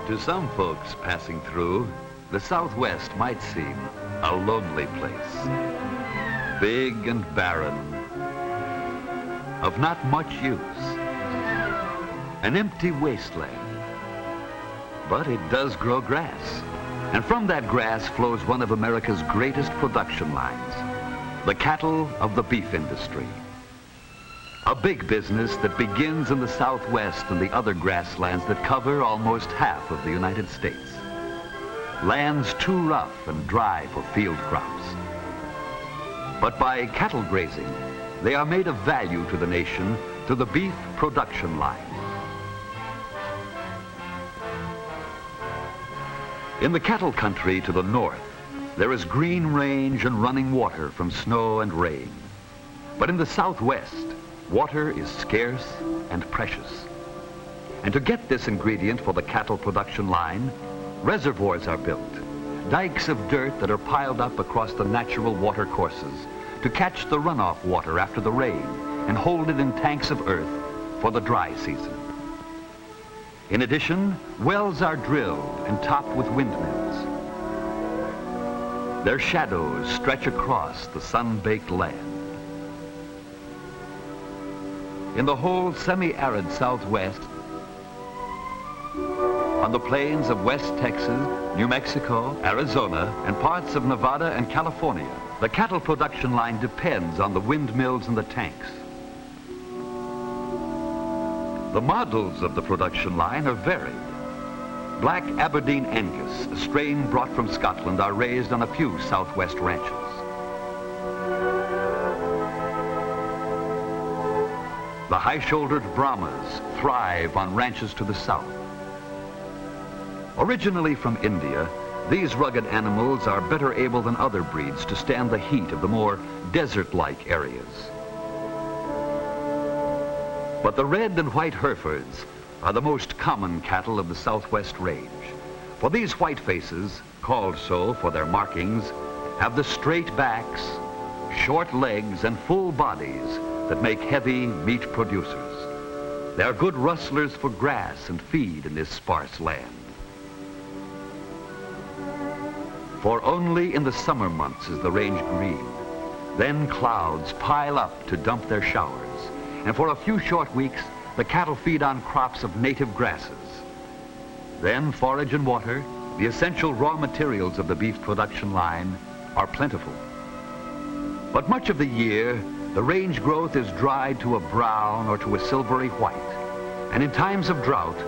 To some folks passing through, the Southwest might seem a lonely place. Big and barren, of not much use. An empty wasteland. But it does grow grass. And from that grass flows one of America's greatest production lines, the cattle of the beef industry. A big business that begins in the Southwest and the other grasslands that cover almost half of the United States. Lands too rough and dry for field crops. But by cattle grazing, they are made of value to the nation through the beef production line. In the cattle country to the north, there is green range and running water from snow and rain. But in the Southwest, water is scarce and precious. And to get this ingredient for the cattle production line, reservoirs are built, dikes of dirt that are piled up across the natural water courses to catch the runoff water after the rain and hold it in tanks of earth for the dry season. In addition, wells are drilled and topped with windmills. Their shadows stretch across the sun-baked land. In the whole semi-arid Southwest, on the plains of West Texas, New Mexico, Arizona, and parts of Nevada and California, the cattle production line depends on the windmills and the tanks. The models of the production line are varied. Black Aberdeen Angus, a strain brought from Scotland, are raised on a few Southwest ranches. The high-shouldered Brahmas thrive on ranches to the south. Originally from India, these rugged animals are better able than other breeds to stand the heat of the more desert-like areas. But the red and white Herefords are the most common cattle of the Southwest range. For these white faces, called so for their markings, have the straight backs, short legs, and full bodies that make heavy meat producers. They are good rustlers for grass and feed in this sparse land. For only in the summer months is the range green. Then clouds pile up to dump their showers. And for a few short weeks, the cattle feed on crops of native grasses. Then forage and water, the essential raw materials of the beef production line, are plentiful. But much of the year, the range growth is dried to a brown or to a silvery white, and in times of drought,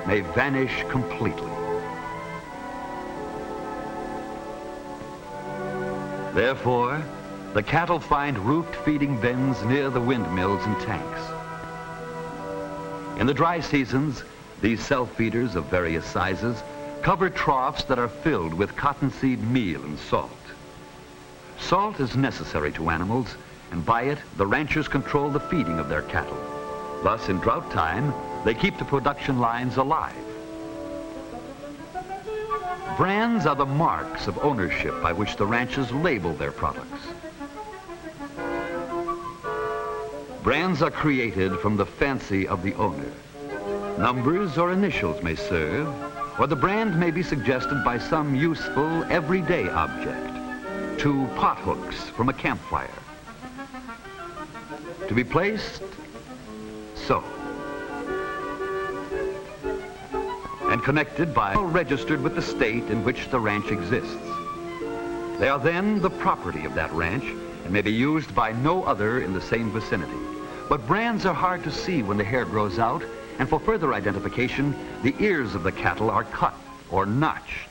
may vanish completely. Therefore, the cattle find roofed feeding bins near the windmills and tanks. In the dry seasons, these self-feeders of various sizes cover troughs that are filled with cottonseed meal and salt. Salt is necessary to animals, and by it, the ranchers control the feeding of their cattle. Thus, in drought time, they keep the production lines alive. Brands are the marks of ownership by which the ranches label their products. Brands are created from the fancy of the owner. Numbers or initials may serve, or the brand may be suggested by some useful, everyday object. To pot hooks from a campfire. To be placed so. And connected by registered with the state in which the ranch exists. They are then the property of that ranch and may be used by no other in the same vicinity. But brands are hard to see when the hair grows out, and for further identification, the ears of the cattle are cut or notched.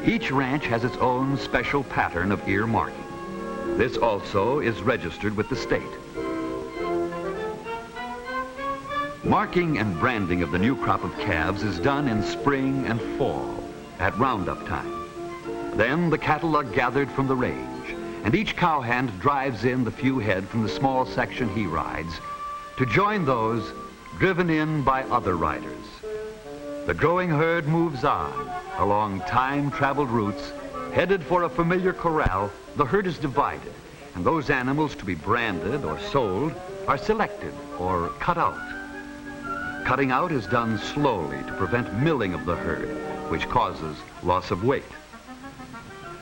Each ranch has its own special pattern of ear marking. This also is registered with the state. Marking and branding of the new crop of calves is done in spring and fall at roundup time. Then the cattle are gathered from the range, and each cowhand drives in the few head from the small section he rides to join those driven in by other riders. The growing herd moves on along time-traveled routes. Headed for a familiar corral, the herd is divided, and those animals to be branded or sold are selected or cut out. Cutting out is done slowly to prevent milling of the herd, which causes loss of weight.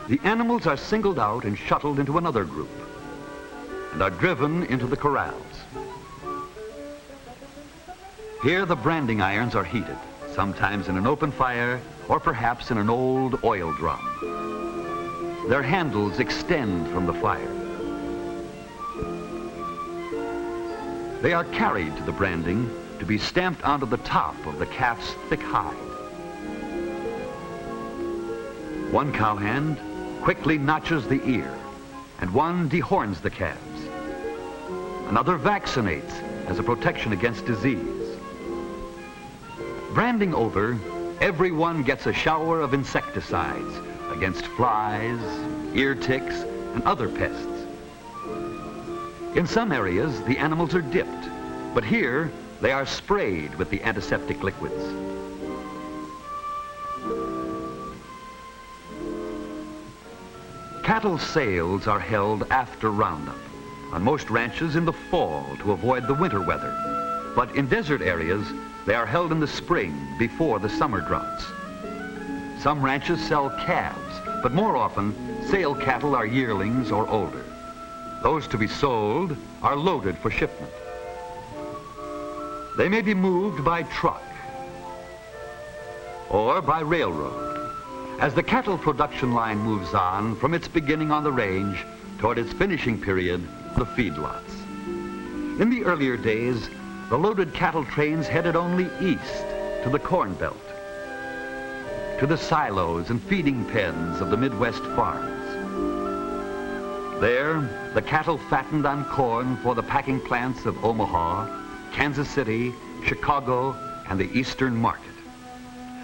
The animals are singled out and shuttled into another group and are driven into the corrals. Here the branding irons are heated, sometimes in an open fire or perhaps in an old oil drum. Their handles extend from the fire. They are carried to the branding to be stamped onto the top of the calf's thick hide. One cowhand quickly notches the ear, and one dehorns the calves. Another vaccinates as a protection against disease. Branding over, everyone gets a shower of insecticides against flies, ear ticks, and other pests. In some areas, the animals are dipped, but here they are sprayed with the antiseptic liquids. Cattle sales are held after roundup, on most ranches in the fall to avoid the winter weather, but in desert areas, they are held in the spring before the summer droughts. Some ranches sell calves, but more often, sale cattle are yearlings or older. Those to be sold are loaded for shipment. They may be moved by truck or by railroad. As the cattle production line moves on from its beginning on the range toward its finishing period, the feedlots. In the earlier days, the loaded cattle trains headed only east to the Corn Belt, to the silos and feeding pens of the Midwest farms. There, the cattle fattened on corn for the packing plants of Omaha, Kansas City, Chicago, and the Eastern market.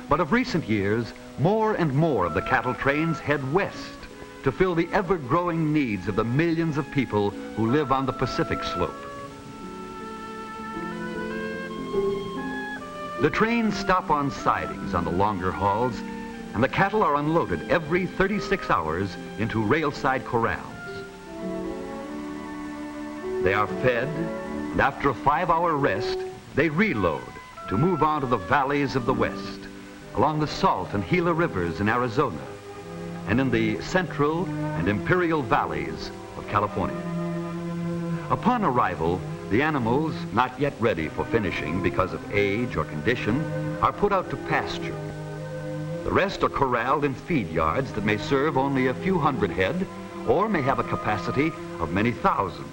But of recent years, more and more of the cattle trains head west to fill the ever-growing needs of the millions of people who live on the Pacific slope. The trains stop on sidings on the longer hauls, and the cattle are unloaded every 36 hours into railside corrals. They are fed, and after a 5-hour rest, they reload to move on to the valleys of the West, along the Salt and Gila rivers in Arizona, and in the Central and Imperial valleys of California. Upon arrival, the animals, not yet ready for finishing because of age or condition, are put out to pasture. The rest are corralled in feed yards that may serve only a few hundred head or may have a capacity of many thousands.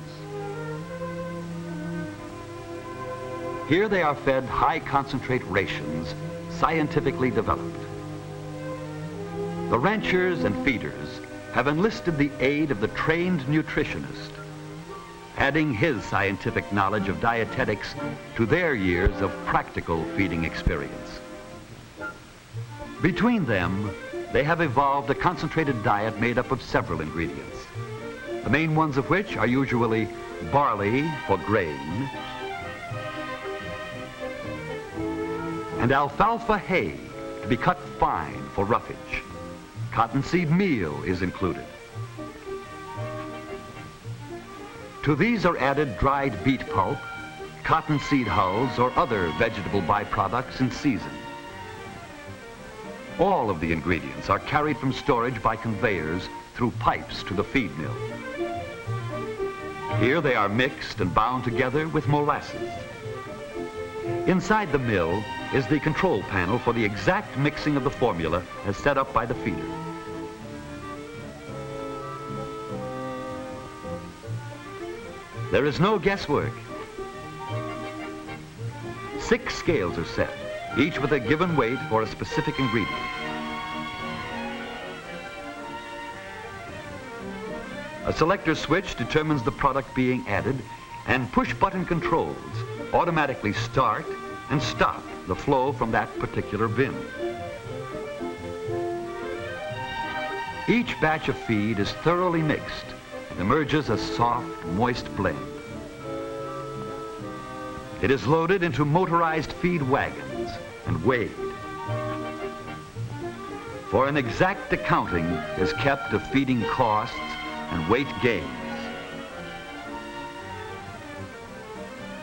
Here they are fed high concentrate rations, scientifically developed. The ranchers and feeders have enlisted the aid of the trained nutritionist, adding his scientific knowledge of dietetics to their years of practical feeding experience. Between them, they have evolved a concentrated diet made up of several ingredients, the main ones of which are usually barley for grain and alfalfa hay to be cut fine for roughage. Cottonseed meal is included. To these are added dried beet pulp, cottonseed hulls, or other vegetable byproducts in season. All of the ingredients are carried from storage by conveyors through pipes to the feed mill. Here they are mixed and bound together with molasses. Inside the mill is the control panel for the exact mixing of the formula as set up by the feeder. There is no guesswork. 6 scales are set, each with a given weight for a specific ingredient. A selector switch determines the product being added, and push-button controls automatically start and stop the flow from that particular bin. Each batch of feed is thoroughly mixed and emerges a soft, moist blend. It is loaded into motorized feed wagons and weighed. For an exact accounting is kept of feeding costs and weight gains.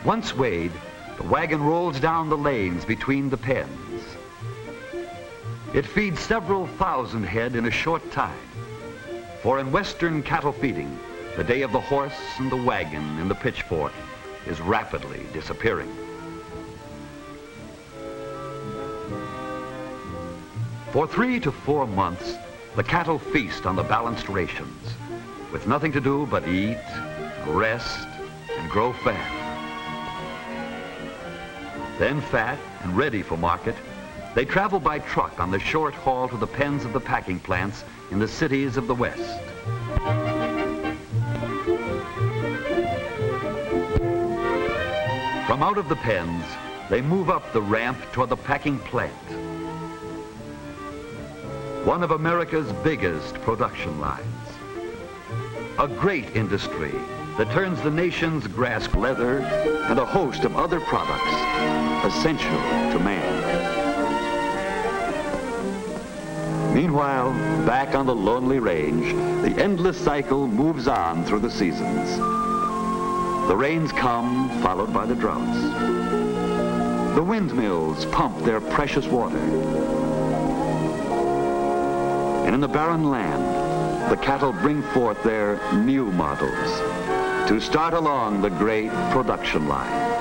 Once weighed, The wagon rolls down the lanes between the pens. It feeds several thousand head in a short time. For in Western cattle feeding, the day of the horse and the wagon and the pitchfork is rapidly disappearing. For 3 to 4 months, the cattle feast on the balanced rations, with nothing to do but eat, rest, and grow fat. Then fat and ready for market, they travel by truck on the short haul to the pens of the packing plants in the cities of the West. From out of the pens, they move up the ramp toward the packing plant, one of America's biggest production lines. A great industry that turns the nation's grass, leather, and a host of other products essential to man. Meanwhile, back on the lonely range, the endless cycle moves on through the seasons. The rains come, followed by the droughts. The windmills pump their precious water. And in the barren land, the cattle bring forth their new models to start along the great production line.